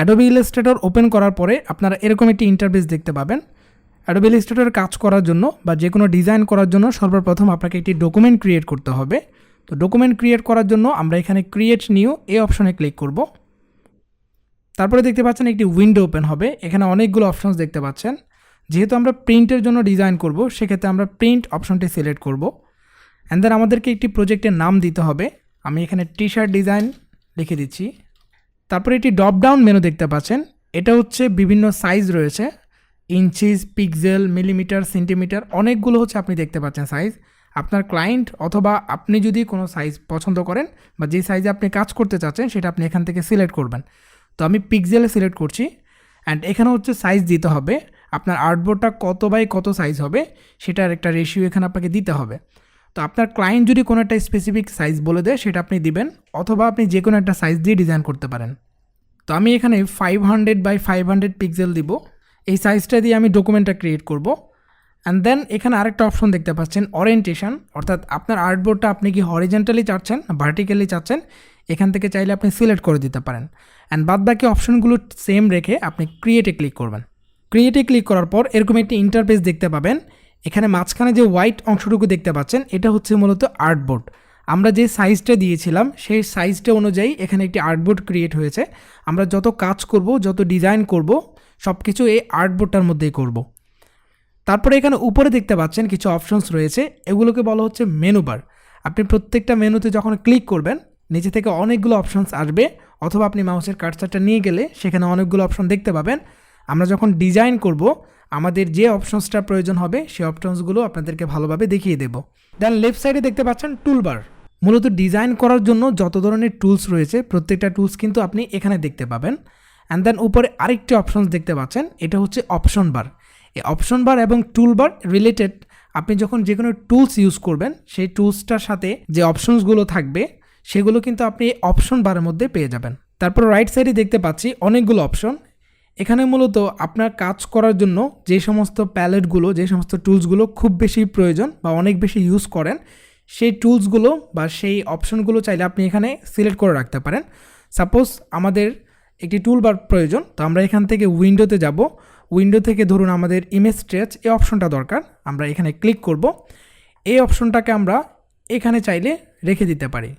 Adobe Illustrator open করার পরে আপনারা এরকম একটি ইন্টারফেস দেখতে পাবেন। অ্যাডোবি ইলাস্ট্রেটর কাজ করার জন্য বা যে কোনো ডিজাইন করার জন্য সর্বপ্রথম আপনাকে একটি ডকুমেন্ট ক্রিয়েট করতে হবে। তো ডকুমেন্ট ক্রিয়েট করার জন্য আমরা এখানে ক্রিয়েট নিউ এই অপশনে ক্লিক করব। তারপরে দেখতে পাচ্ছেন একটি উইন্ডো ওপেন হবে। এখানে অনেকগুলো অপশনস দেখতে পাচ্ছেন। যেহেতু আমরা প্রিন্টের জন্য ডিজাইন করব, সেক্ষেত্রে আমরা প্রিন্ট অপশনটি সিলেক্ট করব। অ্যান্ড দেন আমাদেরকে একটি প্রজেক্টের নাম দিতে হবে। আমি এখানে টি শার্ট ডিজাইন লিখে দিচ্ছি। তারপরে একটি ড্রপ ডাউন মেনু দেখতে পাচ্ছেন। এটা হচ্ছে বিভিন্ন সাইজ রয়েছে, ইঞ্চিস, পিক্সেল, মিলিমিটার, সেন্টিমিটার, অনেকগুলো হচ্ছে আপনি দেখতে পাচ্ছেন সাইজ। আপনার ক্লায়েন্ট অথবা আপনি যদি কোনো সাইজ পছন্দ করেন বা যে সাইজে আপনি কাজ করতে চাচ্ছেন সেটা আপনি এখান থেকে সিলেক্ট করবেন। তো আমি পিক্সেলে সিলেক্ট করছি। অ্যান্ড এখানে হচ্ছে সাইজ দিতে হবে। আপনার আর্টবোর্ডটা কত বাই কত সাইজ হবে সেটার একটা রেশিও এখানে আপনাকে দিতে হবে। তো আপনার ক্লায়েন্ট যদি কোনো একটা স্পেসিফিক সাইজ বলে দেয় সেটা আপনি দিবেন, অথবা আপনি যে কোনো একটা সাইজ দিয়ে ডিজাইন করতে পারেন। তো আমি এখানে 500 বাই 500 পিক্সেল দিব। এই সাইজটা দিয়ে আমি ডকুমেন্টটা ক্রিয়েট করব। অ্যান্ড দেন এখানে আরেকটা অপশন দেখতে পাচ্ছেন, ওরিয়েন্টেশন, অর্থাৎ আপনার আর্টবোর্ডটা আপনি কি হরিজন্টালি চাচ্ছেন না ভার্টিক্যালি চাচ্ছেন, এখান থেকে চাইলে আপনি সিলেক্ট করে দিতে পারেন। অ্যান্ড বাদ বাকি অপশনগুলো সেম রেখে আপনি ক্রিয়েটে ক্লিক করবেন। ক্রিয়েটে ক্লিক করার পর এরকম একটি ইন্টারফেস দেখতে পাবেন। এখানে মাঝখানে যে হোয়াইট অংশটুকু দেখতে পাচ্ছেন এটা হচ্ছে মূলত আর্টবোর্ড। আমরা যে সাইজটা দিয়েছিলাম সেই সাইজটা অনুযায়ী এখানে একটি আর্টবোর্ড ক্রিয়েট হয়েছে। আমরা যত কাজ করব, যত ডিজাইন করব, সব কিছু এই আর্টবোর্ডটার মধ্যেই করব। তারপরে এখানে উপরে দেখতে পাচ্ছেন কিছু অপশনস রয়েছে, এগুলোকে বলা হচ্ছে মেনু বার। আপনি প্রত্যেকটা মেনুতে যখন ক্লিক করবেন নিচে থেকে অনেকগুলো অপশনস আসবে, অথবা আপনি মাউসের কার্সারটা নিয়ে গেলে সেখানে অনেকগুলো অপশন দেখতে পাবেন। আমরা যখন ডিজাইন করব আমাদের যে অপশনসটার প্রয়োজন হবে সেই অপশনসগুলো আপনাদেরকে ভালোভাবে দেখিয়ে দেব। দেন লেফট সাইডে দেখতে পাচ্ছেন টুলবার। মূলত ডিজাইন করার জন্য যত ধরনের টুলস রয়েছে প্রত্যেকটা টুলস কিন্তু আপনি এখানে দেখতে পাবেন। অ্যান্ড দেন উপরে আরেকটি অপশনস দেখতে পাচ্ছেন, এটা হচ্ছে অপশন বার। এই অপশন বার এবং টুলবার রিলেটেড। আপনি যখন যে কোনো টুলস ইউজ করবেন সেই টুলসটার সাথে যে অপশনসগুলো থাকবে সেগুলো কিন্তু আপনি এই অপশন বারের মধ্যে পেয়ে যাবেন। তারপর রাইট সাইডে দেখতে পাচ্ছি অনেকগুলো অপশন। এখানে মূলত আপনার কাজ করার জন্য যে সমস্ত প্যালেটগুলো, যে সমস্ত টুলসগুলো খুব বেশি প্রয়োজন বা অনেক বেশি ইউজ করেন সেই টুলসগুলো বা সেই অপশনগুলো চাইলে আপনি এখানে সিলেক্ট করে রাখতে পারেন। সাপোজ আমাদের একটি টুলবার প্রয়োজন, তো আমরা এখান থেকে উইন্ডোতে যাব। উইন্ডো থেকে ধরুন আমাদের ইমেজ স্ট্রেচ এই অপশনটা দরকার, আমরা এখানে ক্লিক করব। এই অপশনটাকে আমরা এখানে চাইলে রেখে দিতে পারি,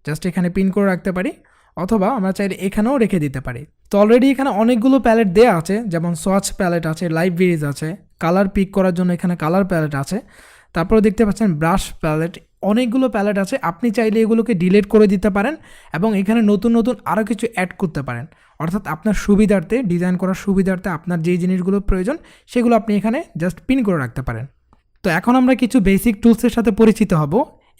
জাস্ট এখানে পিন করে রাখতে পারি, অথবা আমরা চাইলে এখানেও রেখে দিতে পারি। তো অলরেডি এখানে অনেকগুলো প্যালেট দেওয়া আছে, যেমন সোয়াচ প্যালেট আছে, লাইব্রেরিজ আছে, কালার পিক করার জন্য এখানে কালার প্যালেট আছে। তারপরে দেখতে পাচ্ছেন ব্রাশ প্যালেট, অনেকগুলো প্যালেট আছে। আপনি চাইলে এগুলোকে ডিলিট করে দিতে পারেন এবং এখানে নতুন নতুন আরও কিছু অ্যাড করতে পারেন। অর্থাৎ আপনার সুবিধার্থে, ডিজাইন করার সুবিধার্থে আপনার যেই জিনিসগুলো প্রয়োজন সেগুলো আপনি এখানে জাস্ট পিন করে রাখতে পারেন। তো এখন আমরা কিছু বেসিক টুলসের সাথে পরিচিত হব।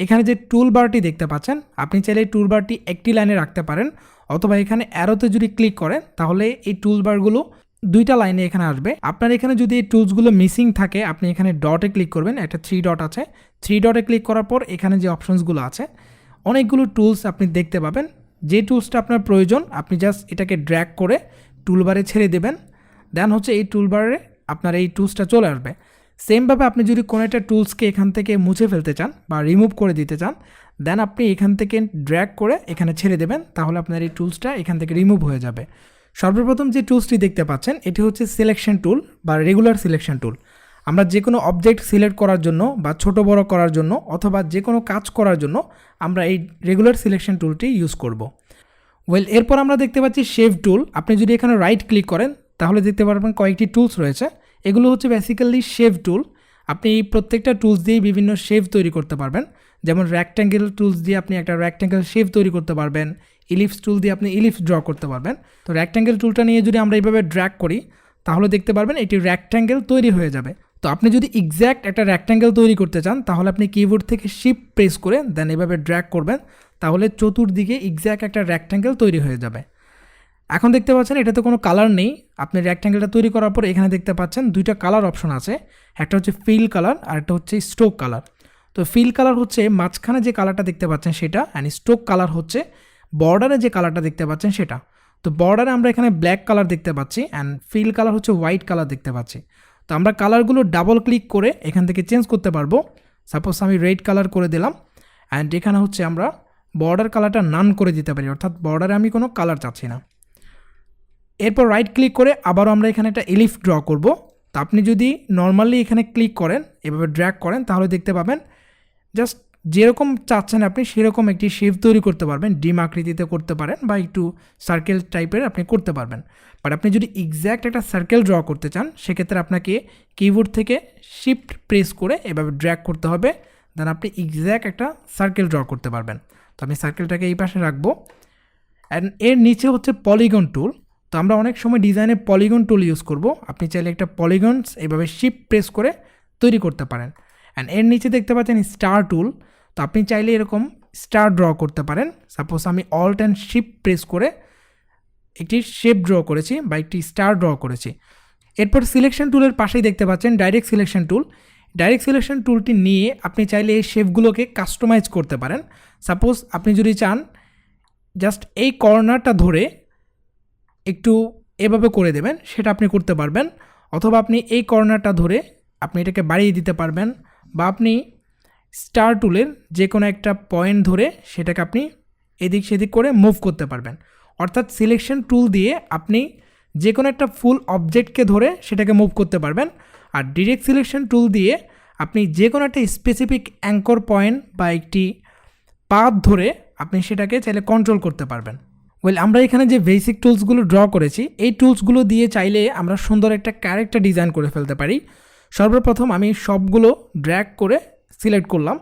এখানে যে টুল বারটি দেখতে পাচ্ছেন, আপনি চাইলে এই টুল বারটি একটি লাইনে রাখতে পারেন, অথবা এখানে অ্যারোতে যদি ক্লিক করেন তাহলে এই টুল বারগুলো দুইটা লাইনে এখানে আসবে। আপনার এখানে যদি এই টুলসগুলো মিসিং থাকে আপনি এখানে ডটে ক্লিক করবেন, একটা 3 ডট আছে, 3 ডটে ক্লিক করার পর এখানে যে অপশনসগুলো আছে অনেকগুলো টুলস আপনি দেখতে পাবেন। যে টুলসটা আপনার প্রয়োজন আপনি জাস্ট এটাকে ড্র্যাগ করে টুলবারে ছেড়ে দেবেন। দেন হচ্ছে এই টুলবারে আপনার এই টুলসটা চলে আসবে। সেমভাবে আপনি যদি কোনো একটা টুলসকে এখান থেকে মুছে ফেলতে চান বা রিমুভ করে দিতে চান, দেন আপনি এখান থেকে ড্র্যাগ করে এখানে ছেড়ে দেবেন, তাহলে আপনার এই টুলসটা এখান থেকে রিমুভ হয়ে যাবে। সর্বপ্রথম যে টুলসটি দেখতে পাচ্ছেন এটি হচ্ছে সিলেকশন টুল বা রেগুলার সিলেকশন টুল। আমরা যে কোনো অবজেক্ট সিলেক্ট করার জন্য বা ছোট বড় করার জন্য অথবা যে কোনো কাজ করার জন্য আমরা এই রেগুলার সিলেকশন টুলটি ইউজ করব। এরপর আমরা দেখতে পাচ্ছি শেভ টুল। আপনি যদি এখানে রাইট ক্লিক করেন তাহলে দেখতে পারবেন কয়েকটি টুলস রয়েছে। এগুলো হচ্ছে বেসিক্যালি শেভ টুল। আপনি এই প্রত্যেকটা টুলস দিয়ে বিভিন্ন শেভ তৈরি করতে পারবেন। যেমন রেক্ট্যাঙ্গেল টুলস দিয়ে আপনি একটা রেক্ট্যাঙ্গেল শেভ তৈরি করতে পারবেন, ইলিপস টুল দিয়ে আপনি ইলিপস ড্র করতে পারবেন। তো রেক্ট্যাঙ্গেল টুলটা নিয়ে যদি আমরা এইভাবে ড্র্যাগ করি তাহলে দেখতে পারবেন এটি রেক্ট্যাঙ্গেল তৈরি হয়ে যাবে। তো আপনি যদি এক্স্যাক্ট একটা রেক্ট্যাঙ্গেল তৈরি করতে চান তাহলে আপনি কিবোর্ড থেকে শিফট প্রেস করে দেন এভাবে ড্র্যাগ করবেন, তাহলে চতুর্দিকে এক্স্যাক্ট একটা রেক্ট্যাঙ্গেল তৈরি হয়ে যাবে। এখন দেখতে পাচ্ছেন এটাতে কোনো কালার নেই। আপনি রেক্ট্যাঙ্গেলটা তৈরি করার পর এখানে দেখতে পাচ্ছেন দুইটা কালার অপশন আছে, একটা হচ্ছে ফিল কালার আর একটা হচ্ছে স্ট্রোক কালার। তো ফিল কালার হচ্ছে মাঝখানে যে কালারটা দেখতে পাচ্ছেন সেটা, অ্যান্ড স্ট্রোক কালার হচ্ছে বর্ডারে যে কালারটা দেখতে পাচ্ছেন সেটা। তো বর্ডারে আমরা এখানে ব্ল্যাক কালার দেখতে পাচ্ছি অ্যান্ড ফিল কালার হচ্ছে হোয়াইট কালার দেখতে পাচ্ছি। তো আমরা কালারগুলো ডাবল ক্লিক করে এখান থেকে চেঞ্জ করতে পারবো। সাপোজ আমি রেড কালার করে দিলাম অ্যান্ড এখানে হচ্ছে আমরা বর্ডার কালারটা নান করে দিতে পারি, অর্থাৎ বর্ডারে আমি কোনো কালার চাচ্ছি না। এরপর রাইট ক্লিক করে আবারও আমরা এখানে একটা এলিফ ড্র করব। তো আপনি যদি নর্মালি এখানে ক্লিক করেন, এভাবে ড্র্যাগ করেন, তাহলে দেখতে পাবেন জাস্ট যেরকম চাচ্ছেন আপনি সেরকম একটি শেপ তৈরি করতে পারবেন। ডিম আকৃতিতে করতে পারেন বা একটু সার্কেল টাইপের আপনি করতে পারবেন। বাট আপনি যদি এক্স্যাক্ট একটা সার্কেল ড্র করতে চান, সেক্ষেত্রে আপনাকে কিবোর্ড থেকে শিফট প্রেস করে এভাবে ড্র্যাগ করতে হবে, দেন আপনি এক্স্যাক্ট একটা সার্কেল ড্র করতে পারবেন। তো আমি সার্কেলটাকে এই পাশে রাখবো। অ্যান্ড এর নিচে হচ্ছে পলিগন টুল। তো আমরা অনেক সময় ডিজাইনে পলিগন টুল ইউজ করব। আপনি চাইলে একটা পলিগনস এভাবে শিফট প্রেস করে তৈরি করতে পারেন। অ্যান্ড এর নিচে দেখতে পাচ্ছেন স্টার টুল। তো আপনি চাইলে এরকম স্টার ড্র করতে পারেন। সাপোজ আমি অল্ট অ্যান্ড শিফট প্রেস করে একটি শেপ ড্র করেছি বা একটি স্টার ড্র করেছি। এরপর সিলেকশন টুলের পাশেই দেখতে পাচ্ছেন direct selection tool. Direct selection টুলটি নিয়ে আপনি চাইলে এই শেপগুলোকে কাস্টমাইজ করতে পারেন। সাপোজ আপনি যদি চান জাস্ট এই কর্নারটা ধরে একটু এভাবে করে দেবেন, সেটা আপনি করতে পারবেন। অথবা আপনি এই কর্নারটা ধরে আপনি এটাকে বাড়িয়ে দিতে পারবেন, বা আপনি স্টার টুলের যে কোনো একটা পয়েন্ট ধরে সেটাকে আপনি এদিক সেদিক করে মুভ করতে পারবেন। অর্থাৎ সিলেকশন টুল দিয়ে আপনি যে কোনো একটা ফুল অবজেক্টকে ধরে সেটাকে মুভ করতে পারবেন। আর ডিরেক্ট সিলেকশন টুল দিয়ে আপনি যে কোনো একটা স্পেসিফিক অ্যাঙ্কর পয়েন্ট বা একটি পাথ ধরে আপনি সেটাকে চাইলে কন্ট্রোল করতে পারবেন। আমরা এখানে যে বেসিক টুলসগুলো ড্র করেছি, এই টুলসগুলো দিয়ে চাইলে আমরা সুন্দর একটা ক্যারেক্টার ডিজাইন করে ফেলতে পারি। সর্বপ্রথম আমি সবগুলো ড্র্যাগ করে সিলেক্ট করলাম,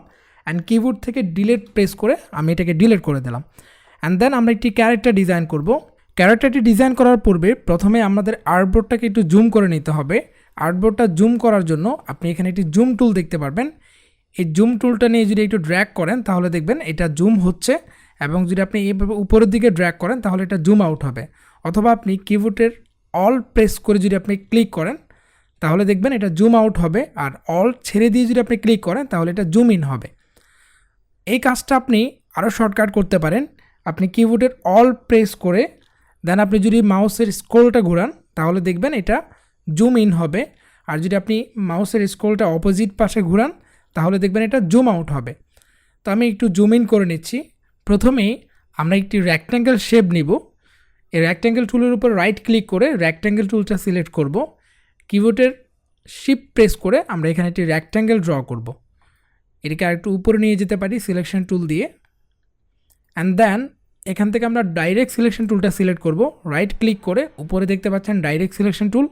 অ্যান্ড কিবোর্ড থেকে ডিলিট প্রেস করে আমি এটাকে ডিলিট করে দিলাম। অ্যান্ড দেন আমরা একটি ক্যারেক্টার ডিজাইন করব। ক্যারেক্টারটি ডিজাইন করার পূর্বে প্রথমে আমাদের আর্টবোর্ডটাকে একটু জুম করে নিতে হবে। আর্টবোর্ডটা জুম করার জন্য আপনি এখানে একটি জুম টুল দেখতে পারবেন। এই জুম টুলটা নিয়ে যদি একটু ড্র্যাগ করেন তাহলে দেখবেন এটা জুম হচ্ছে, এবং যদি আপনি এইভাবে উপরের দিকে ড্র্যাগ করেন তাহলে এটা জুম আউট হবে। অথবা আপনি কিবোর্ডের অল প্রেস করে যদি আপনি ক্লিক করেন তাহলে দেখবেন এটা জুম আউট হবে, আর অল ছেড়ে দিয়ে যদি আপনি ক্লিক করেন তাহলে এটা জুম ইন হবে। এই কাজটা আপনি আরও শর্টকাট করতে পারেন। আপনি কিবোর্ডের অল প্রেস করে দেন আপনি যদি মাউসের স্ক্রোলটা ঘোরান তাহলে দেখবেন এটা জুম ইন হবে, আর যদি আপনি মাউসের স্ক্রোলটা অপোজিট পাশে ঘোরান তাহলে দেখবেন এটা জুম আউট হবে। তো আমি একটু জুম ইন করে নিচ্ছি। প্রথমেই আমরা একটি রেক্ট্যাঙ্গেল শেপ নিব। এই রেক্ট্যাঙ্গেল টুলের উপর রাইট ক্লিক করে রেক্ট্যাঙ্গেল টুলটা সিলেক্ট করব। কিবোর্ডের শিফট প্রেস করে আমরা এখানে একটি রেক্ট্যাঙ্গেল ড্র করব। এটাকে আরেকটু উপরে নিয়ে যেতে পারি সিলেকশন টুল দিয়ে। অ্যান্ড দেন এখান থেকে আমরা ডাইরেক্ট সিলেকশন টুলটা সিলেক্ট করব। রাইট ক্লিক করে উপরে দেখতে পাচ্ছেন direct selection tool.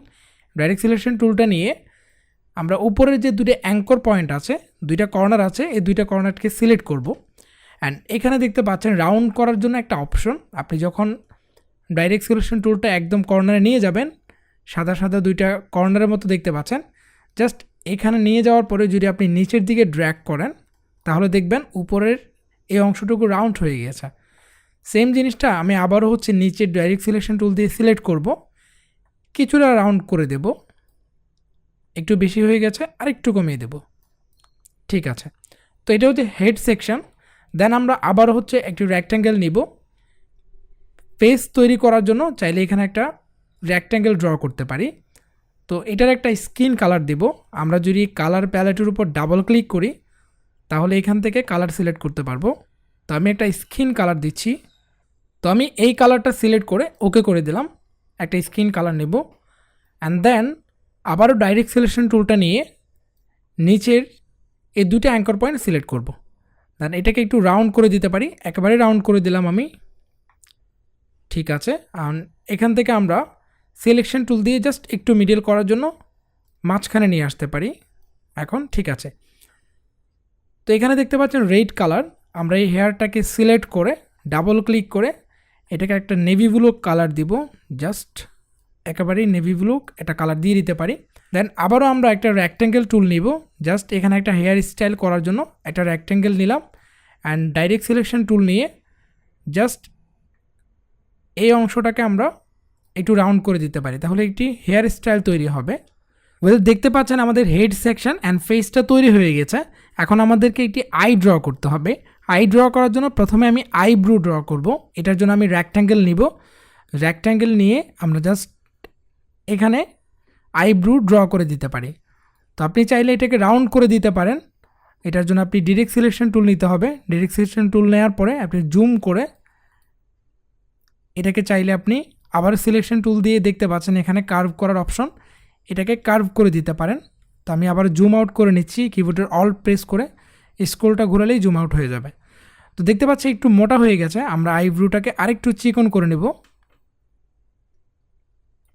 Direct selection টুলটা নিয়ে আমরা উপরের যে দুটো অ্যাঙ্কর পয়েন্ট আছে, দুইটা কর্নার আছে, এই দুইটা কর্নারকে সিলেক্ট করব। অ্যান্ড এখানে দেখতে পাচ্ছেন রাউন্ড করার জন্য একটা অপশন। আপনি যখন ডাইরেক্ট সিলেকশন টুলটা একদম কর্নারে নিয়ে যাবেন, সাদা সাদা দুইটা কর্নারের মতো দেখতে পাচ্ছেন, জাস্ট এখানে নিয়ে যাওয়ার পরে যদি আপনি নিচের দিকে ড্র্যাগ করেন তাহলে দেখবেন উপরের এই অংশটুকু রাউন্ড হয়ে গিয়েছে। সেম জিনিসটা আমি আবারও হচ্ছে নিচের ডাইরেক্ট সিলেকশন টুল দিয়ে সিলেক্ট করব, কিছুটা রাউন্ড করে দেব, একটু বেশি হয়ে গেছে আর একটু কমিয়ে দেব। ঠিক আছে, তো এটা হচ্ছে হেড সেকশন। দেন আমরা আবারও হচ্ছে একটি রেক্ট্যাঙ্গেল নিব। ফেস তৈরি করার জন্য চাইলে এখানে একটা রেক্ট্যাঙ্গেল ড্র করতে পারি। তো এটার একটা স্কিন কালার দেব। আমরা যদি কালার প্যালেটের উপর ডাবল ক্লিক করি তাহলে এখান থেকে কালার সিলেক্ট করতে পারবো। তো আমি একটা স্কিন কালার দিচ্ছি। তো আমি এই কালারটা সিলেক্ট করে ওকে করে দিলাম, একটা স্কিন কালার নেব। অ্যান্ড দেন আবারও ডাইরেক্ট সিলেকশন টুলটা নিয়ে নিচের এই দুটো অ্যাঙ্কর পয়েন্ট সিলেক্ট করব। দেন এটাকে একটু রাউন্ড করে দিতে পারি, একেবারে রাউন্ড করে দিলাম আমি। ঠিক আছে, এখান থেকে আমরা সিলেকশন টুল দিয়ে জাস্ট একটু মিডল করার জন্য মাঝখানে নিয়ে আসতে পারি। এখন ঠিক আছে, তো এখানে দেখতে পাচ্ছেন রেড কালার। আমরা এই হেয়ারটাকে সিলেক্ট করে ডাবল ক্লিক করে এটাকে একটা নেভি ব্লু কালার দিব। জাস্ট একেবারেই নেভি ব্লু একটা কালার দিয়ে দিতে পারি। দেন আবারও আমরা একটা রেক্ট্যাঙ্গেল টুল নিব। জাস্ট এখানে একটা হেয়ার স্টাইল করার জন্য একটা রেক্ট্যাঙ্গেল নিলাম, অ্যান্ড ডাইরেক্ট সিলেকশন টুল নিয়ে জাস্ট এই অংশটাকে আমরা একটু রাউন্ড করে দিতে পারি, তাহলে একটি হেয়ার স্টাইল তৈরি হবে। দেখতে পাচ্ছেন আমাদের হেড সেকশন অ্যান্ড ফেসটা তৈরি হয়ে গেছে। এখন আমাদেরকে একটি আই ড্র করতে হবে। আই ড্র করার জন্য প্রথমে আমি আইব্রু ড্র করব। এটার জন্য আমি রেক্ট্যাঙ্গেল নিব। রেক্ট্যাঙ্গেল নিয়ে আমরা জাস্ট এখানে আইব্রু ড্র করে দিতে পারি। তো আপনি চাইলে এটাকে রাউন্ড করে দিতে পারেন। এটার জন্য আপনি ডিরেক্ট সিলেকশন টুল নিতে হবে। ডিরেক্ট সিলেকশন টুল নেওয়ার পরে আপনি জুম করে এটাকে চাইলে আপনি আবার সিলেকশন টুল দিয়ে দেখতে পাচ্ছেন এখানে কার্ভ করার অপশন, এটাকে কার্ভ করে দিতে পারেন। তো আমি আবার জুম আউট করে নিচ্ছি, কিবোর্ডের অল্ট প্রেস করে স্ক্রলটা ঘোরালেই জুম আউট হয়ে যাবে। তো দেখতে পাচ্ছি একটু মোটা হয়ে গেছে, আমরা আইব্রুটাকে আরেকটু চিকন করে নেব।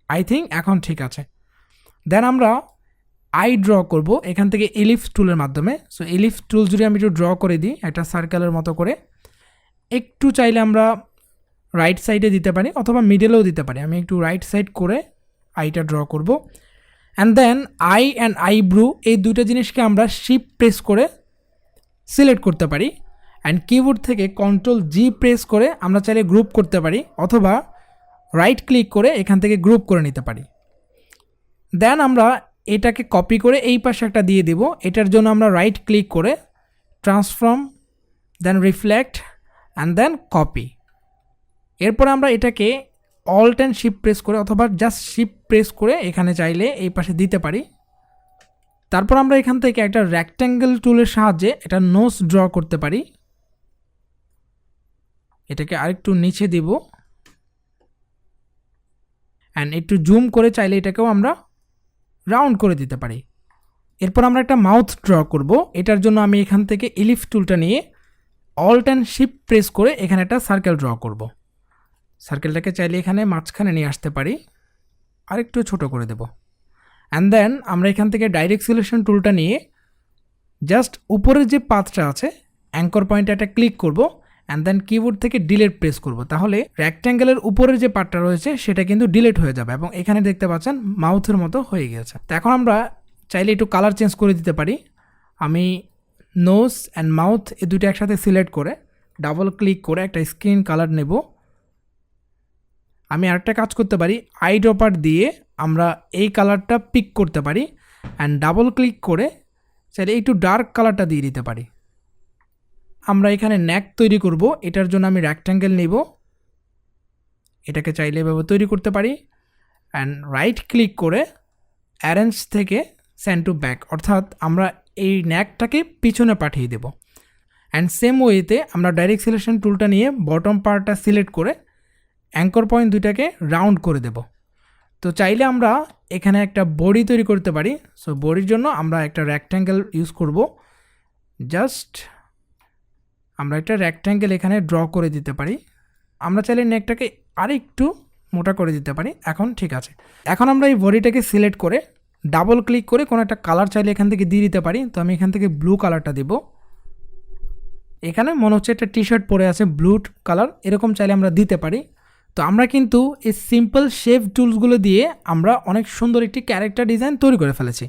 আই থিঙ্ক এখন ঠিক আছে। দেন আমরা আই ড্র করব এখান থেকে এলিপস টুলের মাধ্যমে। সো এলিপস টুল যদি আমি একটু ড্র করে দিই একটা সার্কেলের মতো করে, একটু চাইলে আমরা রাইট সাইডে দিতে পারি অথবা মিডলেও দিতে পারি। আমি একটু রাইট সাইড করে আইটা ড্র করব। And then eye and eyebrow এই দুটো জিনিসকে আমরা শিফট প্রেস করে সিলেক্ট করতে পারি। অ্যান্ড কিবোর্ড থেকে Ctrl+G প্রেস করে আমরা চাইলে গ্রুপ করতে পারি অথবা রাইট ক্লিক করে এখান থেকে গ্রুপ করে নিতে পারি। দেন আমরা এটাকে কপি করে এই পাশে একটা দিয়ে দেব। এটার জন্য আমরা রাইট ক্লিক করে transform, then reflect and then copy. এরপর আমরা এটাকে অল্ট অ্যান্ড শিফট প্রেস করে অথবা জাস্ট শিফট প্রেস করে এখানে চাইলে এই পাশে দিতে পারি। তারপর আমরা এখান থেকে একটা রেক্ট্যাঙ্গেল টুলের সাহায্যে এটা নোজ ড্র করতে পারি। এটাকে আরেকটু নিচে দেব অ্যান্ড একটু জুম করে চাইলে এটাকেও আমরা রাউন্ড করে দিতে পারি। এরপর আমরা একটা মাউথ ড্র করব। এটার জন্য আমি এখান থেকে এলিপস টুলটা নিয়ে অল্ট অ্যান্ড শিফট প্রেস করে এখানে একটা সার্কেল ড্র করব। সার্কেলটাকে চাইলে এখানে মাঝখানে নিয়ে আসতে পারি, আরেকটু ছোট করে দেব। অ্যান্ড দেন আমরা এখান থেকে ডাইরেক্ট সিলেকশন টুলটা নিয়ে জাস্ট উপরের যে পাথটা আছে অ্যাঙ্কর পয়েন্টে একটা ক্লিক করব অ্যান্ড দেন কিবোর্ড থেকে ডিলিট প্রেস করব। তাহলে রেক্ট্যাঙ্গেলের উপরের যে পার্টটা রয়েছে সেটা কিন্তু ডিলিট হয়ে যাবে এবং এখানে দেখতে পাচ্ছেন মাউথের মতো হয়ে গেছে। তো এখন আমরা চাইলে একটু কালার চেঞ্জ করে দিতে পারি। আমি নোজ অ্যান্ড মাউথ এই দুটো একসাথে সিলেক্ট করে ডাবল ক্লিক করে একটা স্ক্রিন কালার নেব। আমি আরেকটা কাজ করতে পারি, আই ড্রপার দিয়ে আমরা এই কালারটা পিক করতে পারি অ্যান্ড ডাবল ক্লিক করে চাইলে একটু ডার্ক কালারটা দিয়ে দিতে পারি। আমরা এখানে নেক তৈরি করব, এটার জন্য আমি রেক্ট্যাঙ্গেল নেব, এটাকে চাইলে এভাবে তৈরি করতে পারি অ্যান্ড রাইট ক্লিক করে অ্যারেঞ্জ থেকে সেন্ড টু ব্যাক, অর্থাৎ আমরা এই নেকটাকে পিছনে পাঠিয়ে দেব। অ্যান্ড সেম ওয়েতে আমরা ডাইরেক্ট সিলেকশন টুলটা নিয়ে বটম পার্টটা সিলেক্ট করে অ্যাঙ্কর পয়েন্ট দুইটাকে রাউন্ড করে দেব। তো চাইলে আমরা এখানে একটা বডি তৈরি করতে পারি। সো বডির জন্য আমরা একটা রেক্ট্যাঙ্গেল ইউজ করব। জাস্ট আমরা একটা রেক্ট্যাঙ্গেল এখানে ড্র করে দিতে পারি। আমরা চাইলে নেকটাকে আরেকটু মোটা করে দিতে পারি। এখন ঠিক আছে। এখন আমরা এই বডিটাকে সিলেক্ট করে ডাবল ক্লিক করে কোনো একটা কালার চাইলে এখান থেকে দিয়ে দিতে পারি। তো আমি এখান থেকে ব্লু কালারটা দেব। এখানে মনে হচ্ছে একটা টি শার্ট পরে আছে ব্লু কালার, এরকম চাইলে আমরা দিতে পারি। তো আমরা কিন্তু এই সিম্পল শেপ টুলসগুলো দিয়ে আমরা অনেক সুন্দর একটি ক্যারেক্টার ডিজাইন তৈরি করে ফেলেছি।